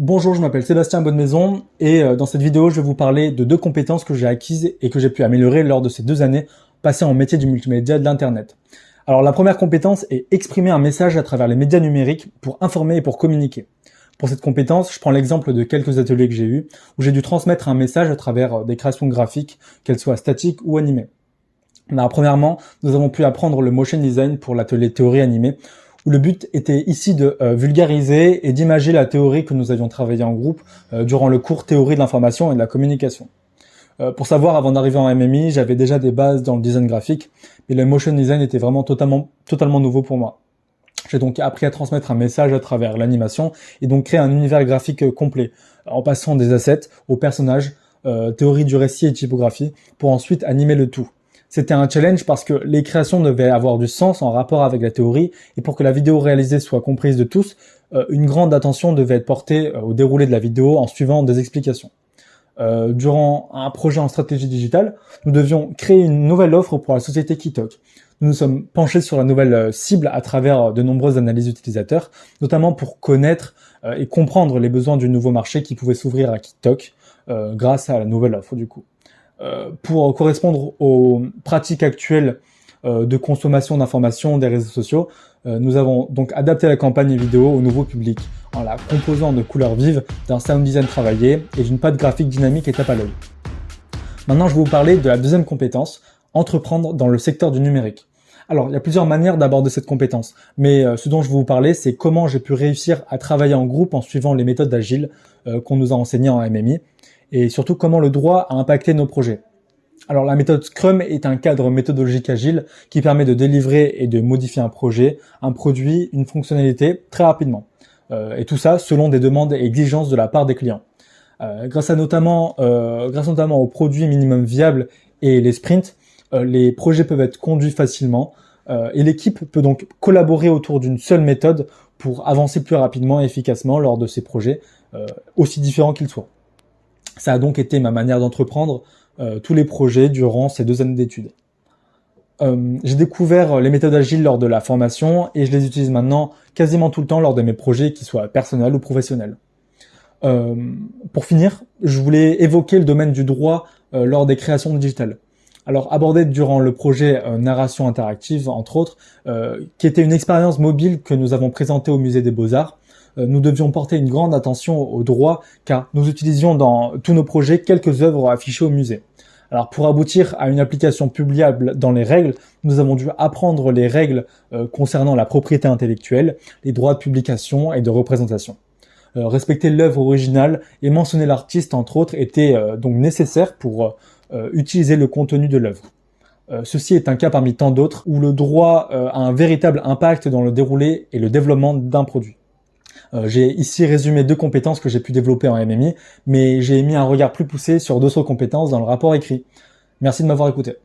Bonjour, je m'appelle Sébastien Bonnemaison et dans cette vidéo, je vais vous parler de deux compétences que j'ai acquises et que j'ai pu améliorer lors de ces 2 années passées en métier du multimédia et de l'Internet. Alors la première compétence est exprimer un message à travers les médias numériques pour informer et pour communiquer. Pour cette compétence, je prends l'exemple de quelques ateliers que j'ai eus où j'ai dû transmettre un message à travers des créations graphiques, qu'elles soient statiques ou animées. Alors, premièrement, nous avons pu apprendre le motion design pour l'atelier théorie animée, où le but était ici de vulgariser et d'imager la théorie que nous avions travaillé en groupe durant le cours théorie de l'information et de la communication. Pour savoir, avant d'arriver en MMI, j'avais déjà des bases dans le design graphique, mais le motion design était vraiment totalement nouveau pour moi. J'ai donc appris à transmettre un message à travers l'animation et donc créer un univers graphique complet, en passant des assets aux personnages, théorie du récit et typographie, pour ensuite animer le tout. C'était un challenge parce que les créations devaient avoir du sens en rapport avec la théorie, et pour que la vidéo réalisée soit comprise de tous, une grande attention devait être portée au déroulé de la vidéo en suivant des explications. Durant un projet en stratégie digitale, nous devions créer une nouvelle offre pour la société Kitok. Nous nous sommes penchés sur la nouvelle cible à travers de nombreuses analyses utilisateurs, notamment pour connaître et comprendre les besoins du nouveau marché qui pouvait s'ouvrir à Kitok grâce à la nouvelle offre du coup. Pour correspondre aux pratiques actuelles de consommation d'informations des réseaux sociaux, nous avons donc adapté la campagne vidéo au nouveau public en la composant de couleurs vives, d'un sound design travaillé et d'une patte graphique dynamique et tape à l'œil. Maintenant, je vais vous parler de la deuxième compétence, entreprendre dans le secteur du numérique. Alors, il y a plusieurs manières d'aborder cette compétence, mais ce dont je vais vous parler, c'est comment j'ai pu réussir à travailler en groupe en suivant les méthodes agiles qu'on nous a enseignées en MMI, et surtout comment le droit a impacté nos projets. Alors la méthode Scrum est un cadre méthodologique agile qui permet de délivrer et de modifier un projet, un produit, une fonctionnalité très rapidement. Et tout ça selon des demandes et exigences de la part des clients. Grâce notamment aux produits minimum viables et les sprints, les projets peuvent être conduits facilement et l'équipe peut donc collaborer autour d'une seule méthode pour avancer plus rapidement et efficacement lors de ces projets, aussi différents qu'ils soient. Ça a donc été ma manière d'entreprendre tous les projets durant ces 2 années d'études. J'ai découvert les méthodes agiles lors de la formation et je les utilise maintenant quasiment tout le temps lors de mes projets, qu'ils soient personnels ou professionnels. Pour finir, je voulais évoquer le domaine du droit lors des créations digitales. Alors abordé durant le projet Narration interactive, entre autres, qui était une expérience mobile que nous avons présentée au Musée des Beaux-Arts, nous devions porter une grande attention au droit car nous utilisions dans tous nos projets quelques œuvres affichées au musée. Alors pour aboutir à une application publiable dans les règles, nous avons dû apprendre les règles concernant la propriété intellectuelle, les droits de publication et de représentation. Respecter l'œuvre originale et mentionner l'artiste entre autres était donc nécessaire pour utiliser le contenu de l'œuvre. Ceci est un cas parmi tant d'autres où le droit a un véritable impact dans le déroulé et le développement d'un produit. J'ai ici résumé 2 compétences que j'ai pu développer en MMI, mais j'ai mis un regard plus poussé sur d'autres compétences dans le rapport écrit. Merci de m'avoir écouté.